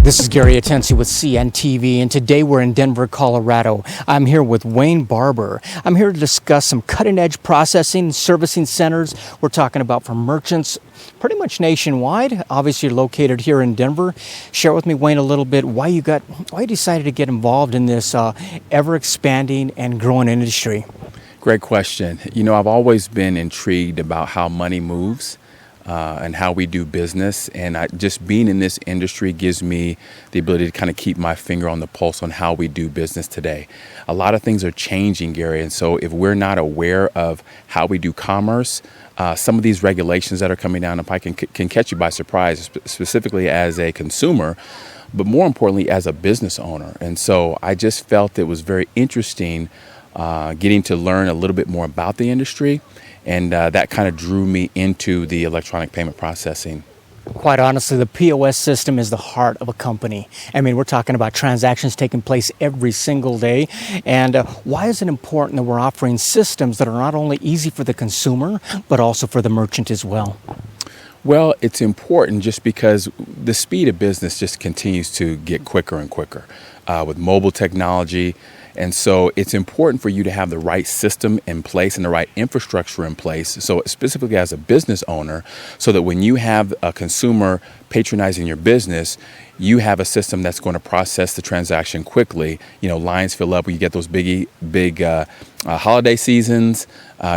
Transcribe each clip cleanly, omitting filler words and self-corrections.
This is Gary Atanu with CNTV, and today we're in Denver, Colorado. I'm here with Wayne Barber. I'm here to discuss some cutting-edge processing and servicing centers we're talking about for merchants pretty much nationwide. Obviously, you're located here in Denver. Share with me, Wayne, a little bit why you decided to get involved in this ever-expanding and growing industry. Great question. You know, I've always been intrigued about how money moves. And how we do business. And just being in this industry gives me the ability to kind of keep my finger on the pulse on how we do business today. A lot of things are changing, Gary. And so if we're not aware of how we do commerce, some of these regulations that are coming down the pike can catch you by surprise, specifically as a consumer, but more importantly, as a business owner. And so I just felt it was very interesting getting to learn a little bit more about the industry. And that kind of drew me into the electronic payment processing. Quite honestly, the POS system is the heart of a company. I mean, we're talking about transactions taking place every single day. And why is it important that we're offering systems that are not only easy for the consumer, but also for the merchant as well? Well, it's important just because the speed of business just continues to get quicker and quicker with mobile technology. And so it's important for you to have the right system in place and the right infrastructure in place. So specifically as a business owner, so that when you have a consumer patronizing your business, you have a system that's going to process the transaction quickly. You know, lines fill up when you get those big holiday seasons.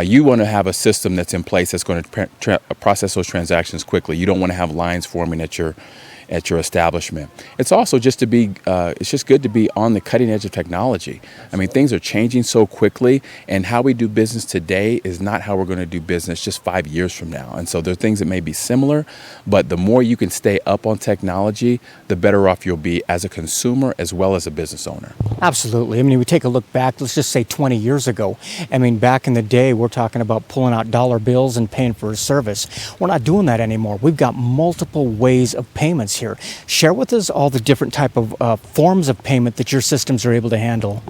You want to have a system that's in place that's going to process those transactions quickly. You don't want to have lines forming at your establishment. It's also just to be, it's just good to be on the cutting edge of technology. I mean, things are changing so quickly, and how we do business today is not how we're going to do business just 5 years from now. And so there are things that may be similar, but the more you can stay up on technology, the better off you'll be as a consumer as well as a business owner. Absolutely. I mean, we take a look back, let's just say 20 years ago. I mean, back in the day, we're talking about pulling out dollar bills and paying for a service. We're not doing that anymore. We've got multiple ways of payments here. Share with us all the different type of forms of payment that your systems are able to handle.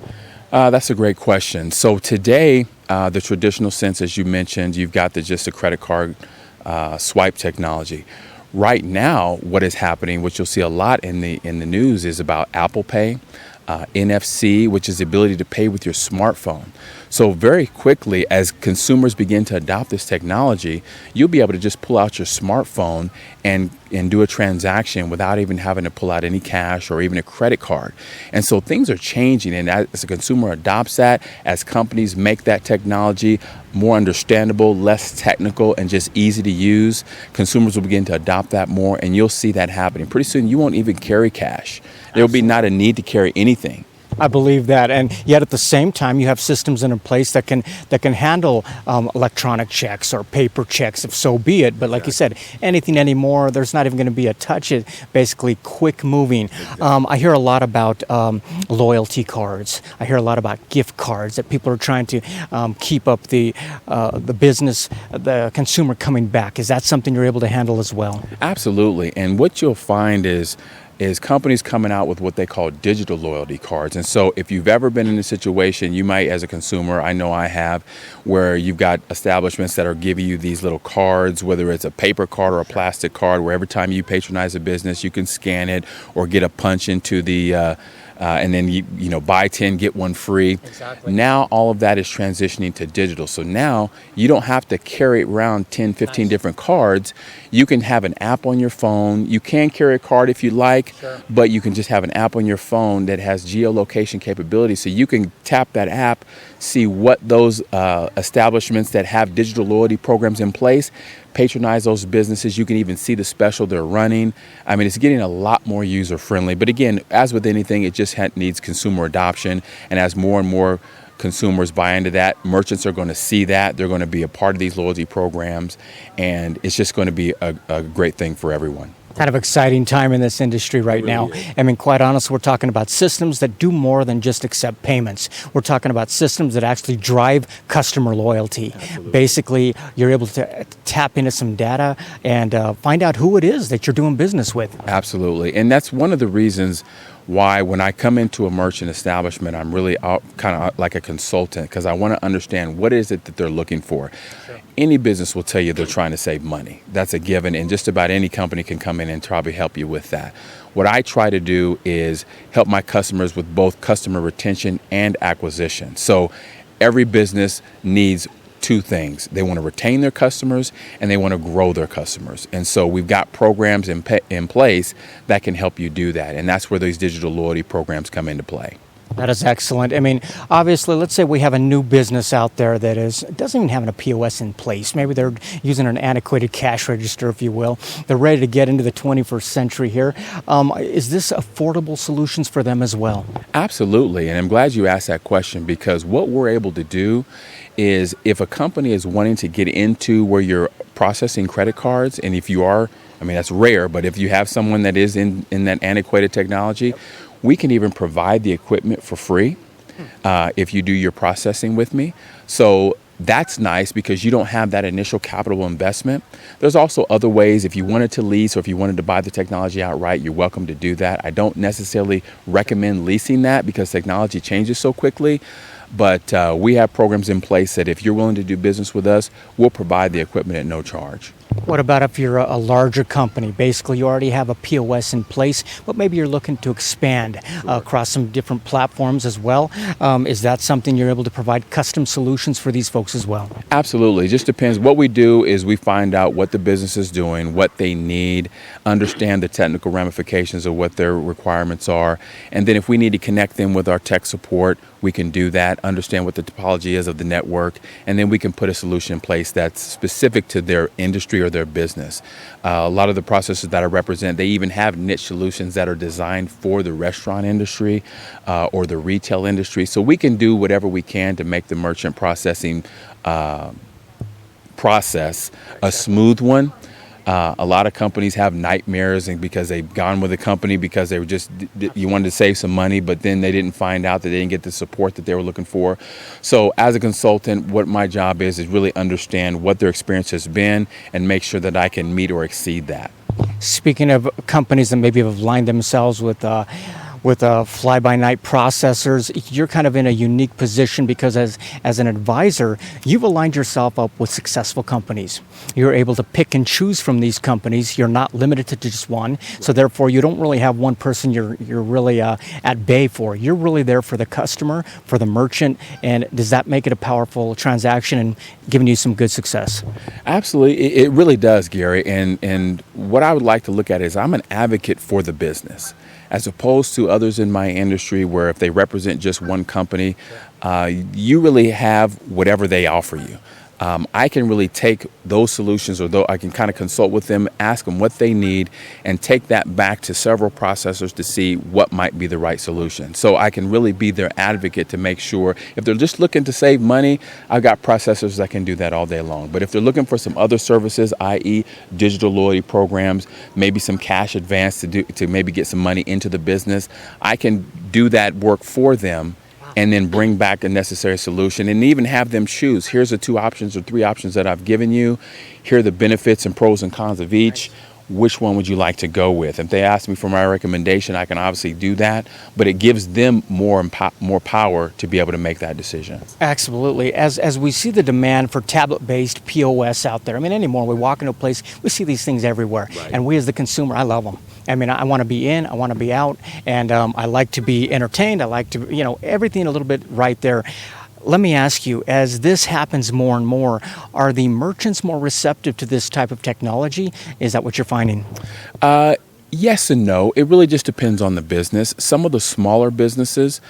That's a great question. So today, the traditional sense, as you mentioned, you've got just a credit card swipe technology. Right now, what is happening, which you'll see a lot in the news, is about Apple Pay, NFC, which is the ability to pay with your smartphone. So very quickly, as consumers begin to adopt this technology, you'll be able to just pull out your smartphone and do a transaction without even having to pull out any cash or even a credit card. And so things are changing, and as a consumer adopts that, as companies make that technology more understandable, less technical, and just easy to use, consumers will begin to adopt that more, and you'll see that happening. Pretty soon, you won't even carry cash. There will be not a need to carry anything. I believe that, and yet at the same time, you have systems in place that can handle electronic checks or paper checks, if so be it. But like you said, anything anymore, there's not even going to be a touch. It basically quick moving. I hear a lot about loyalty cards. I hear a lot about gift cards that people are trying to keep up the business, the consumer coming back. Is that something you're able to handle as well? Absolutely, and what you'll find is companies coming out with what they call digital loyalty cards. And so if you've ever been in a situation, you might, as a consumer, I know I have, where you've got establishments that are giving you these little cards, whether it's a paper card or a plastic card, where every time you patronize a business, you can scan it or get a punch into the and then you buy 10, get one free. Exactly. Now all of that is transitioning to digital. So now you don't have to carry around 10, 15 different cards. You can have an app on your phone. You can carry a card if you like, but you can just have an app on your phone that has geolocation capability. So you can tap that app, see what those establishments that have digital loyalty programs in place, patronize those businesses. You can even see the special they're running. I mean, it's getting a lot more user friendly. But again, as with anything, it just needs consumer adoption. And as more and more consumers buy into that, merchants are going to see that. They're going to be a part of these loyalty programs. And it's just going to be a great thing for everyone. Kind of exciting time in this industry right now. I mean, quite honestly, we're talking about systems that do more than just accept payments. We're talking about systems that actually drive customer loyalty. Absolutely. Basically, you're able to tap into some data and find out who it is that you're doing business with. Absolutely. And that's one of the reasons why when I come into a merchant establishment, I'm really kind of like a consultant, because I want to understand what is it that they're looking for. Sure. Any business will tell you they're trying to save money. That's a given, and just about any company can come in and probably help you with that. what I try to do is help my customers with both customer retention and acquisition. So every business needs two things. They want to retain their customers and they want to grow their customers. And so we've got programs in place that can help you do that. And that's where these digital loyalty programs come into play. That is excellent. I mean, obviously, let's say we have a new business out there that doesn't even have a POS in place. Maybe they're using an antiquated cash register, if you will. They're ready to get into the 21st century here. Is this affordable solutions for them as well? Absolutely. And I'm glad you asked that question, because what we're able to do is, if a company is wanting to get into where you're processing credit cards, and if you are, I mean, that's rare, but if you have someone that is in that antiquated technology, we can even provide the equipment for free if you do your processing with me. So that's nice because you don't have that initial capital investment. There's also other ways. If you wanted to lease or if you wanted to buy the technology outright, you're welcome to do that. I don't necessarily recommend leasing that because technology changes so quickly. But we have programs in place that if you're willing to do business with us, we'll provide the equipment at no charge. What about if you're a larger company? Basically, you already have a POS in place, but maybe you're looking to expand across some different platforms as well. Is that something you're able to provide custom solutions for these folks as well? Absolutely. It just depends. What we do is we find out what the business is doing, what they need, understand the technical ramifications of what their requirements are. And then if we need to connect them with our tech support, we can do that, understand what the topology is of the network, and then we can put a solution in place that's specific to their industry or their business. A lot of the processors that I represent, they even have niche solutions that are designed for the restaurant industry or the retail industry. So we can do whatever we can to make the merchant processing process a smooth one. A lot of companies have nightmares, and because they've gone with a company because they were you wanted to save some money, but then they didn't find out that they didn't get the support that they were looking for. So as a consultant, what my job is really understand what their experience has been and make sure that I can meet or exceed that. Speaking of companies that maybe have aligned themselves with fly-by-night processors, you're kind of in a unique position because as an advisor, you've aligned yourself up with successful companies. You're able to pick and choose from these companies. You're not limited to just one. So therefore, you don't really have one person you're really at bay for. You're really there for the customer, for the merchant. And does that make it a powerful transaction and giving you some good success? Absolutely. It really does, Gary. And what I would like to look at is I'm an advocate for the business, as opposed to others in my industry where if they represent just one company, you really have whatever they offer you. I can really take those solutions, or though I can kind of consult with them, ask them what they need, and take that back to several processors to see what might be the right solution. So I can really be their advocate to make sure if they're just looking to save money, I've got processors that can do that all day long. But if they're looking for some other services, i.e. digital loyalty programs, maybe some cash advance to maybe get some money into the business, I can do that work for them and then bring back a necessary solution and even have them choose. Here's the 2 options or 3 options that I've given you. Here are the benefits and pros and cons of each. Which one would you like to go with? If they ask me for my recommendation, I can obviously do that, but it gives them more power to be able to make that decision. Absolutely. As we see the demand for tablet-based POS out there, I mean, anymore, we walk into a place, we see these things everywhere. Right. And we as the consumer, I love them. I mean, I want to be in, I want to be out, and I like to be entertained. I like to, everything a little bit right there. Let me ask you, as this happens more and more, are the merchants more receptive to this type of technology? Is that what you're finding? Yes and no. It really just depends on the business. Some of the smaller businesses,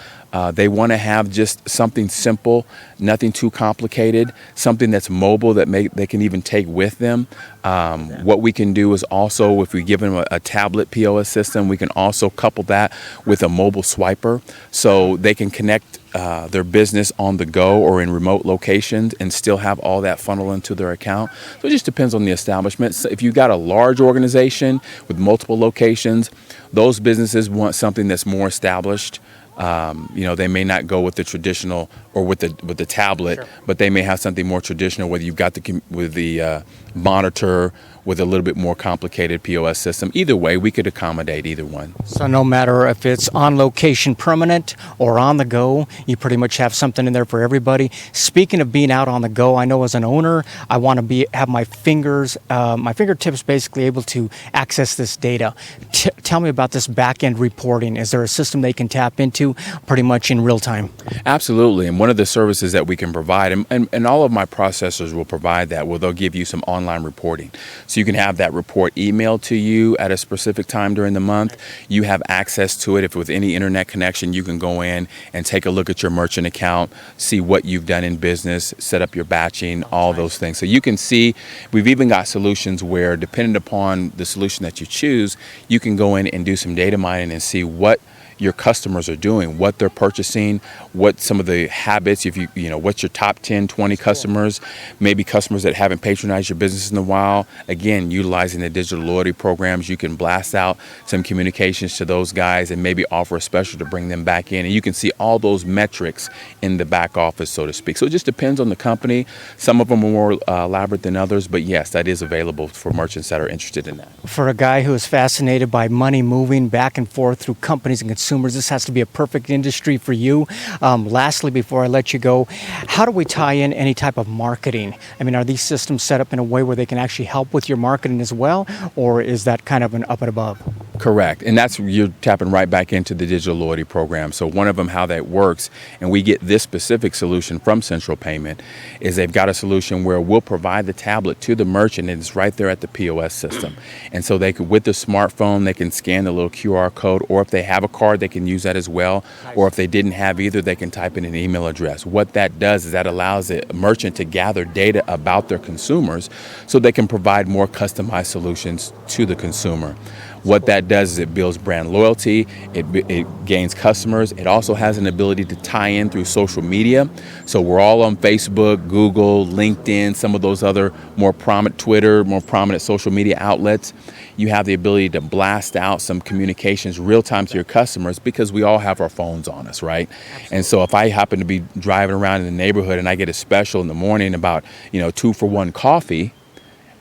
they want to have just something simple, nothing too complicated, something that's mobile that they can even take with them. What we can do is also, if we give them a tablet POS system, we can also couple that with a mobile swiper so they can connect their business on the go or in remote locations and still have all that funnel into their account. So it just depends on the establishment. So if you've got a large organization with multiple locations, those businesses want something that's more established. They may not go with the traditional or with the tablet, sure, but they may have something more traditional. Whether you've got the monitor with a little bit more complicated POS system. Either way, we could accommodate either one. So no matter if it's on location permanent or on the go, you pretty much have something in there for everybody. Speaking of being out on the go, I know as an owner, I want to have my fingertips basically able to access this data. Tell me about this back-end reporting. Is there a system they can tap into pretty much in real time? Absolutely. And one of the services that we can provide, and all of my processors will provide that, well, they'll give you some online reporting. So you can have that report emailed to you at a specific time during the month. You have access to it. If with any internet connection, you can go in and take a look at your merchant account, see what you've done in business, set up your batching, all those things. So you can see, we've even got solutions where, depending upon the solution that you choose, you can go in and do some data mining and see what your customers are doing, what they're purchasing, what some of the habits, if you know, what's your top 10, 20 customers, maybe customers that haven't patronized your business in a while. Again, utilizing the digital loyalty programs, you can blast out some communications to those guys and maybe offer a special to bring them back in. And you can see all those metrics in the back office, so to speak. So it just depends on the company. Some of them are more elaborate than others, but yes, that is available for merchants that are interested in that. For a guy who is fascinated by money moving back and forth through companies and consumers, this has to be a perfect industry for you. Lastly, before I let you go, how do we tie in any type of marketing? I mean, are these systems set up in a way where they can actually help with your marketing as well, or is that kind of an up and above? Correct. And that's, you're tapping right back into the digital loyalty program. So one of them, how that works, and we get this specific solution from Central Payment, is they've got a solution where we'll provide the tablet to the merchant and it's right there at the POS system. And so they could, with the smartphone, they can scan the little QR code, or if they have a card, they can use that as well. Or if they didn't have either, they can type in an email address. What that does is that allows a merchant to gather data about their consumers so they can provide more customized solutions to the consumer. What that does is it builds brand loyalty, it gains customers. It also has an ability to tie in through social media. So we're all on Facebook, Google, LinkedIn, some of those other more prominent, Twitter, more prominent social media outlets. You have the ability to blast out some communications real time to your customers because we all have our phones on us, right? Absolutely. And so if I happen to be driving around in the neighborhood and I get a special in the morning about, 2-for-1 coffee,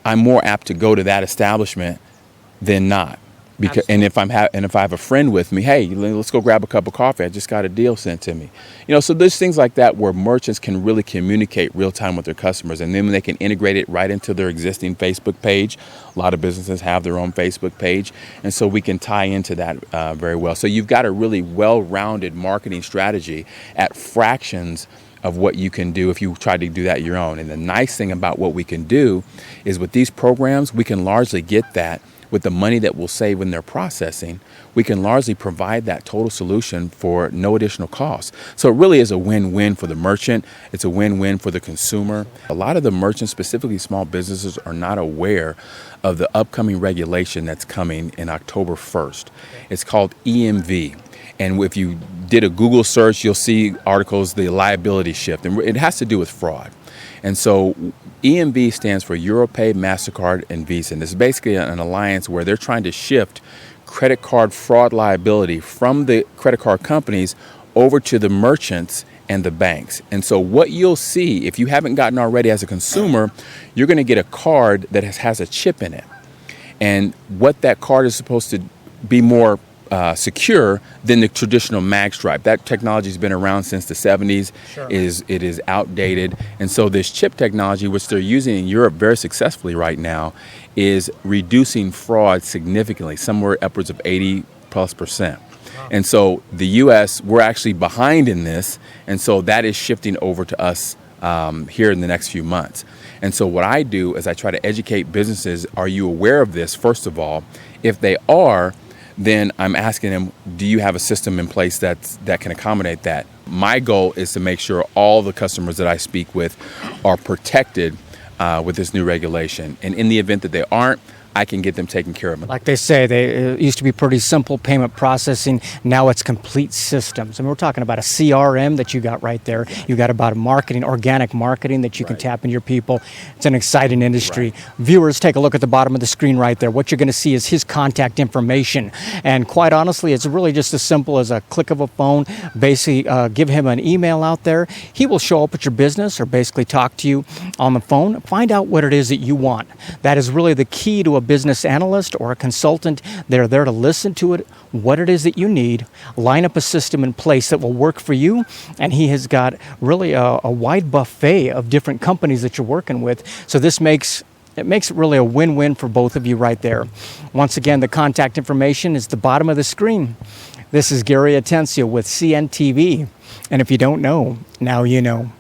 I'm more apt to go to that establishment than not. Because, and if I have a friend with me, hey, let's go grab a cup of coffee. I just got a deal sent to me. So there's things like that where merchants can really communicate real time with their customers, and then they can integrate it right into their existing Facebook page. A lot of businesses have their own Facebook page, and so we can tie into that very well. So you've got a really well-rounded marketing strategy at fractions of what you can do if you try to do that your own. And the nice thing about what we can do is with these programs, we can largely get that with the money that we'll save in their processing. We can largely provide that total solution for no additional cost. So it really is a win-win for the merchant. It's a win-win for the consumer. A lot of the merchants, specifically small businesses, are not aware of the upcoming regulation that's coming in October 1st. It's called EMV. And if you did a Google search, you'll see articles, the liability shift, and it has to do with fraud. And so EMV stands for Europay, MasterCard, and Visa. And this is basically an alliance where they're trying to shift credit card fraud liability from the credit card companies over to the merchants and the banks. And so what you'll see, if you haven't gotten already as a consumer, you're going to get a card that has a chip in it. And what that card is supposed to be more secure than the traditional mag stripe. That technology has been around since the 70s. Sure. It is outdated. And so this chip technology, which they're using in Europe very successfully right now, is reducing fraud significantly, somewhere upwards of 80+%. Wow. And so the U.S., we're actually behind in this. And so that is shifting over to us here in the next few months. And so what I do is I try to educate businesses, are you aware of this, first of all? If they are, then I'm asking them, do you have a system in place that can accommodate that? My goal is to make sure all the customers that I speak with are protected with this new regulation. And in the event that they aren't, I can get them taken care of. Like they say, it used to be pretty simple payment processing. Now it's complete systems. And we're talking about a CRM that you got right there. You got about marketing, organic marketing that you can tap into your people. It's an exciting industry. Viewers, take a look at the bottom of the screen right there. What you're going to see is his contact information. And quite honestly, it's really just as simple as a click of a phone. Basically, give him an email out there. He will show up at your business or basically talk to you on the phone. Find out what it is that you want. That is really the key to a business analyst or a consultant. They're there to listen to it, what it is that you need, line up a system in place that will work for you. And he has got really a wide buffet of different companies that you're working with. So this makes it really a win-win for both of you right there. Once again, the contact information is the bottom of the screen. This is Gary Atencio with CNTV. And if you don't know, now you know.